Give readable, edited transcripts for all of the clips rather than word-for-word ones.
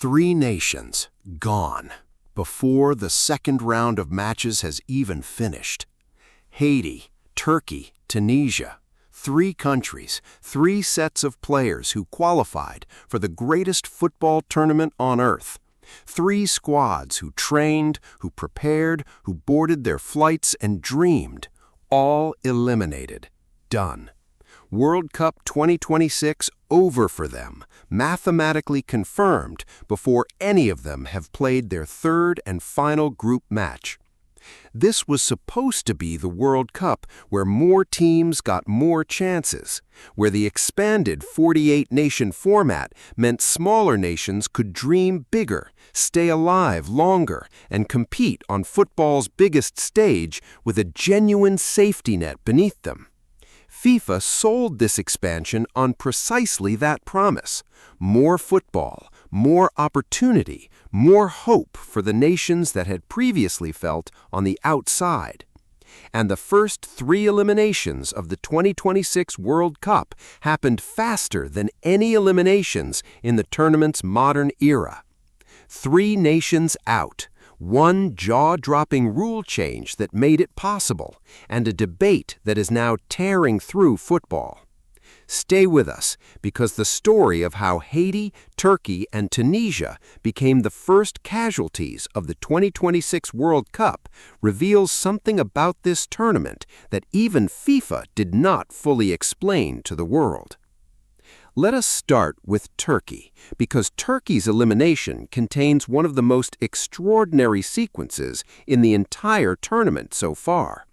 Three nations gone before the second round of matches has even finished. Haiti, Turkey, Tunisia. Three countries, three sets of players who qualified for the greatest football tournament on earth. Three squads who trained, who prepared, who boarded their flights and dreamed. All eliminated. Done. World Cup 2026 over for them, mathematically confirmed before any of them have played their third and final group match. This was supposed to be the World Cup where more teams got more chances, where the expanded 48-nation format meant smaller nations could dream bigger, stay alive longer, and compete on football's biggest stage with a genuine safety net beneath them. FIFA sold this expansion on precisely that promise: more football, more opportunity, more hope for the nations that had previously felt on the outside. And the first three eliminations of the 2026 World Cup happened faster than any eliminations in the tournament's modern era. Three nations out. One jaw-dropping rule change that made it possible, and a debate that is now tearing through football. Stay with us, because the story of how Haiti, Turkey, and Tunisia became the first casualties of the 2026 World Cup reveals something about this tournament that even FIFA did not fully explain to the world. Let us start with Turkey, because Turkey's elimination contains one of the most extraordinary sequences in the entire tournament so far.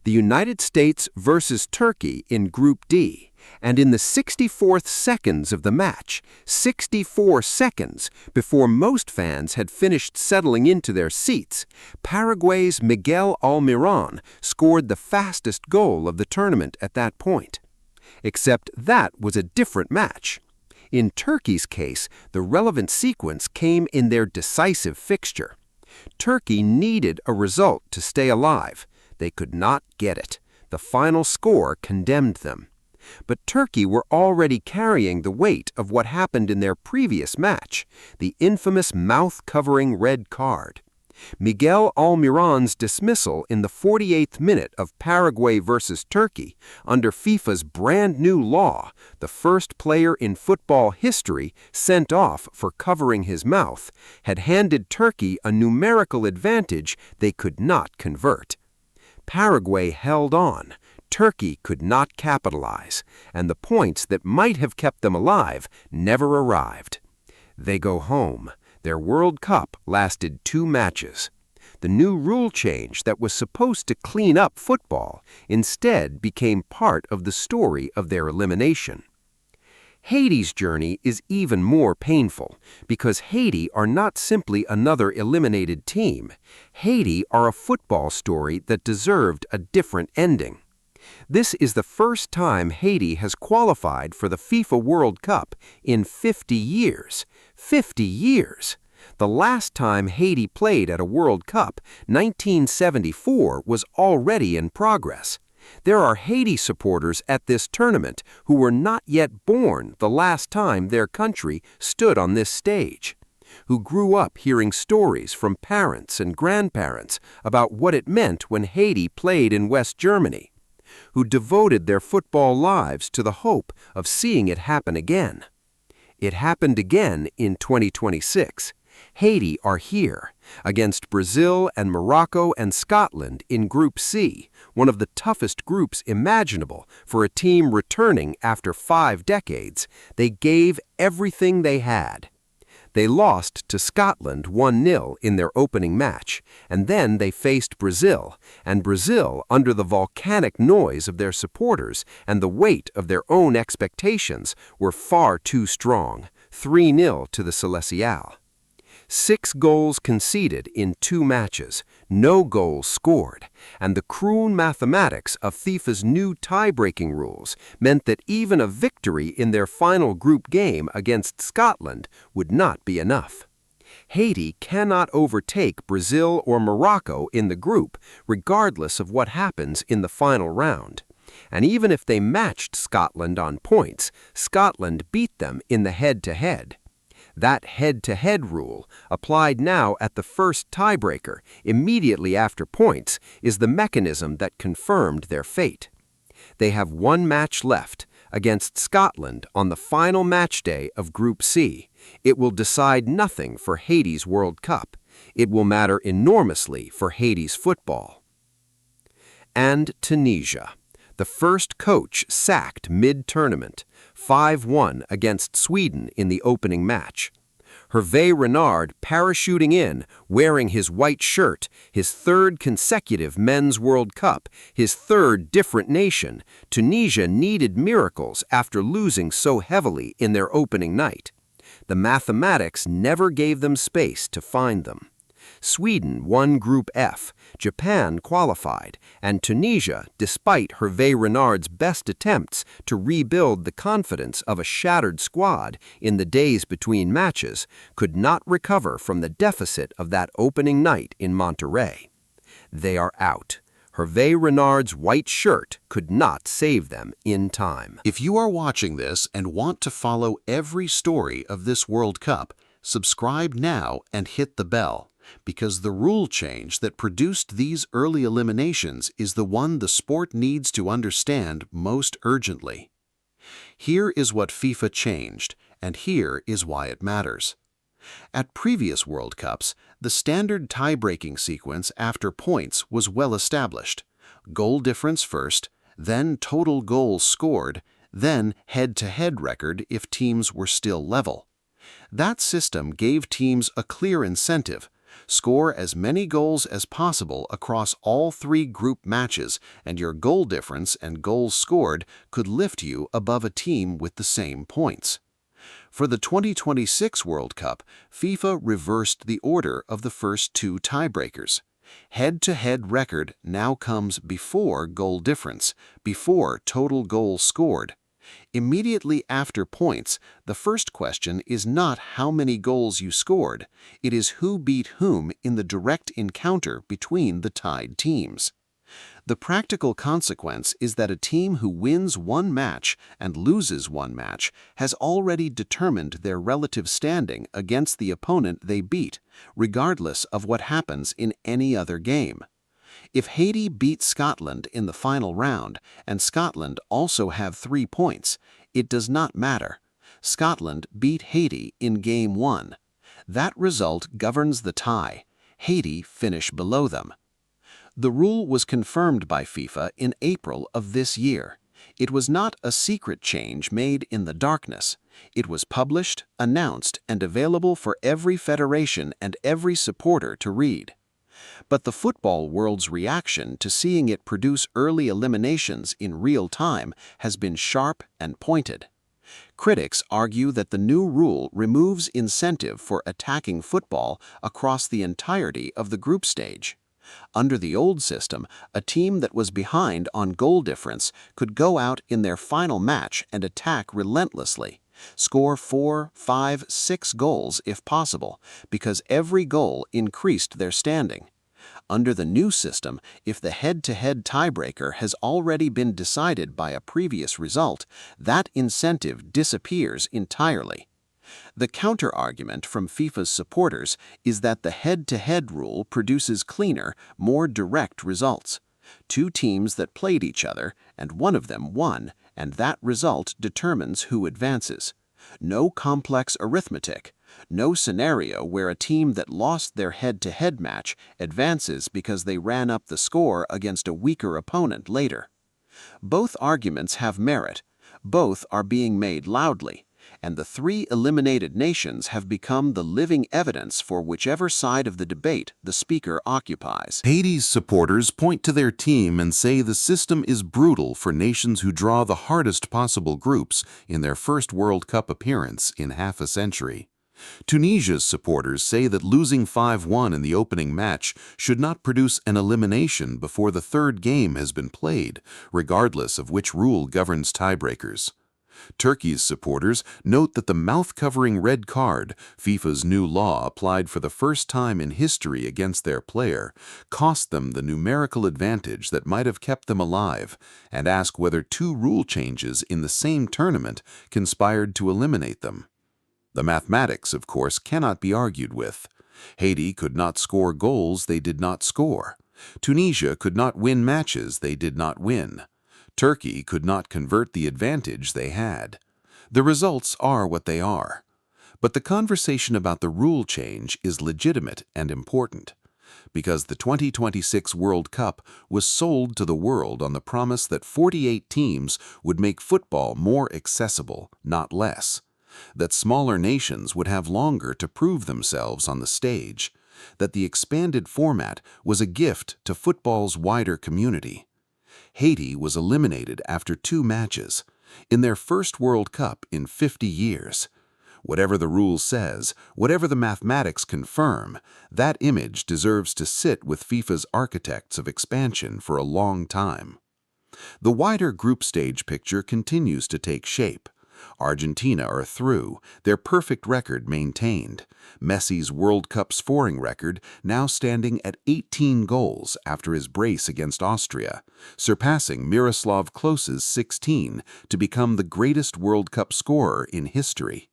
The United States versus Turkey in Group D, and in the 64th seconds of the match, 64 seconds before most fans had finished settling into their seats, Paraguay's Miguel Almiron scored the fastest goal of the tournament at that point. Except that was a different match. In Turkey's case, the relevant sequence came in their decisive fixture. Turkey needed a result to stay alive. They could not get it. The final score condemned them. But Turkey were already carrying the weight of what happened in their previous match, the infamous mouth-covering red card. Miguel Almiron's dismissal in the 48th minute of Paraguay versus Turkey, under FIFA's brand-new law, the first player in football history sent off for covering his mouth, had handed Turkey a numerical advantage they could not convert. Paraguay held on. Turkey could not capitalize, and the points that might have kept them alive never arrived. They go home. Their World Cup lasted 2 matches. The new rule change that was supposed to clean up football instead became part of the story of their elimination. Haiti's journey is even more painful because Haiti are not simply another eliminated team. Haiti are a football story that deserved a different ending. This is the first time Haiti has qualified for the FIFA World Cup in 50 years. 50 years! The last time Haiti played at a World Cup, 1974, was already in progress. There are Haiti supporters at this tournament who were not yet born the last time their country stood on this stage, who grew up hearing stories from parents and grandparents about what it meant when Haiti played in West Germany, who devoted their football lives to the hope of seeing it happen again. It happened again in 2026. Haiti are here, against Brazil and Morocco and Scotland in Group C, one of the toughest groups imaginable for a team returning after 5 decades. They gave everything they had. They lost to Scotland 1-0 in their opening match, and then they faced Brazil, and Brazil, under the volcanic noise of their supporters and the weight of their own expectations, were far too strong, 3-0 to the Celestial. 6 goals conceded in 2 matches, no goals scored, and the cruel mathematics of FIFA's new tie-breaking rules meant that even a victory in their final group game against Scotland would not be enough. Haiti cannot overtake Brazil or Morocco in the group, regardless of what happens in the final round. And even if they matched Scotland on points, Scotland beat them in the head-to-head. That head-to-head rule, applied now at the first tiebreaker, immediately after points, is the mechanism that confirmed their fate. They have one match left, against Scotland on the final match day of Group C. It will decide nothing for Haiti's World Cup. It will matter enormously for Haiti's football. And Tunisia. The first coach sacked mid-tournament, 5-1 against Sweden in the opening match. Hervé Renard parachuting in, wearing his white shirt, his third consecutive Men's World Cup, his third different nation, Tunisia needed miracles after losing so heavily in their opening night. The mathematics never gave them space to find them. Sweden won Group F, Japan qualified, and Tunisia, despite Hervé Renard's best attempts to rebuild the confidence of a shattered squad in the days between matches, could not recover from the deficit of that opening night in Monterrey. They are out. Hervé Renard's white shirt could not save them in time. If you are watching this and want to follow every story of this World Cup, subscribe now and hit the bell, because the rule change that produced these early eliminations is the one the sport needs to understand most urgently. Here is what FIFA changed, and here is why it matters. At previous World Cups, the standard tie-breaking sequence after points was well established. Goal difference first, then total goals scored, then head-to-head record if teams were still level. That system gave teams a clear incentive: score as many goals as possible across all three group matches, and your goal difference and goals scored could lift you above a team with the same points. For the 2026 World Cup, FIFA reversed the order of the first two tiebreakers. Head-to-head record now comes before goal difference, before total goals scored. Immediately after points, the first question is not how many goals you scored, it is who beat whom in the direct encounter between the tied teams. The practical consequence is that a team who wins one match and loses one match has already determined their relative standing against the opponent they beat, regardless of what happens in any other game. If Haiti beats Scotland in the final round, and Scotland also have 3 points, it does not matter. Scotland beat Haiti in Game 1. That result governs the tie. Haiti finish below them. The rule was confirmed by FIFA in April of this year. It was not a secret change made in the darkness. It was published, announced, and available for every federation and every supporter to read. But the football world's reaction to seeing it produce early eliminations in real time has been sharp and pointed. Critics argue that the new rule removes incentive for attacking football across the entirety of the group stage. Under the old system, a team that was behind on goal difference could go out in their final match and attack relentlessly, score 4, 5, 6 goals if possible, because every goal increased their standing. Under the new system, if the head-to-head tiebreaker has already been decided by a previous result, that incentive disappears entirely. The counter-argument from FIFA's supporters is that the head-to-head rule produces cleaner, more direct results. Two teams that played each other, and one of them won, and that result determines who advances. No complex arithmetic. No scenario where a team that lost their head-to-head match advances because they ran up the score against a weaker opponent later. Both arguments have merit. Both are being made loudly. And the 3 eliminated nations have become the living evidence for whichever side of the debate the speaker occupies. Haiti's supporters point to their team and say the system is brutal for nations who draw the hardest possible groups in their first World Cup appearance in half a century. Tunisia's supporters say that losing 5-1 in the opening match should not produce an elimination before the third game has been played, regardless of which rule governs tiebreakers. Turkey's supporters note that the mouth-covering red card, FIFA's new law applied for the first time in history against their player, cost them the numerical advantage that might have kept them alive, and ask whether 2 rule changes in the same tournament conspired to eliminate them. The mathematics, of course, cannot be argued with. Haiti could not score goals they did not score. Tunisia could not win matches they did not win. Turkey could not convert the advantage they had. The results are what they are. But the conversation about the rule change is legitimate and important, because the 2026 World Cup was sold to the world on the promise that 48 teams would make football more accessible, not less, that smaller nations would have longer to prove themselves on the stage, that the expanded format was a gift to football's wider community. Haiti was eliminated after 2 matches, in their first World Cup in 50 years. Whatever the rule says, whatever the mathematics confirm, that image deserves to sit with FIFA's architects of expansion for a long time. The wider group stage picture continues to take shape. Argentina are through, their perfect record maintained. Messi's World Cup scoring record now standing at 18 goals after his brace against Austria, surpassing Miroslav Klose's 16 to become the greatest World Cup scorer in history.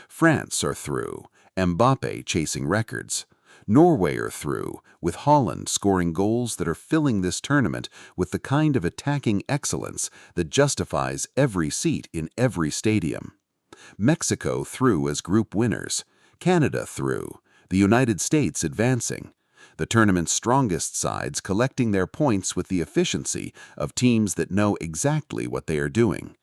France are through, Mbappe chasing records. Norway are through, with Holland scoring goals that are filling this tournament with the kind of attacking excellence that justifies every seat in every stadium. Mexico through as group winners, Canada through, the United States advancing. The tournament's strongest sides collecting their points with the efficiency of teams that know exactly what they are doing.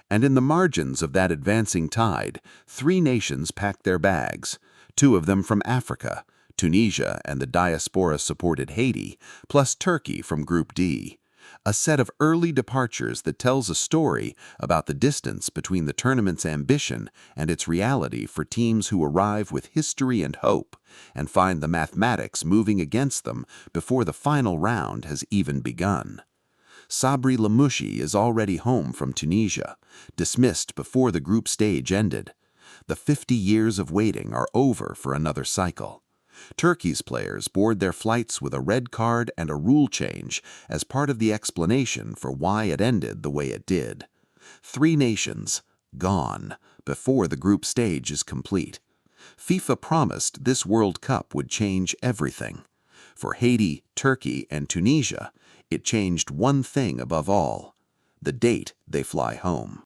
And in the margins of that advancing tide, 3 nations packed their bags, 2 of them from Africa, Tunisia and the diaspora-supported Haiti, plus Turkey from Group D. A set of early departures that tells a story about the distance between the tournament's ambition and its reality for teams who arrive with history and hope and find the mathematics moving against them before the final round has even begun. Sabri Lamouchi is already home from Tunisia, dismissed before the group stage ended. The 50 years of waiting are over for another cycle. Turkey's players board their flights with a red card and a rule change as part of the explanation for why it ended the way it did. 3 nations, gone, before the group stage is complete. FIFA promised this World Cup would change everything. For Haiti, Turkey, and Tunisia, it changed one thing above all: the date they fly home.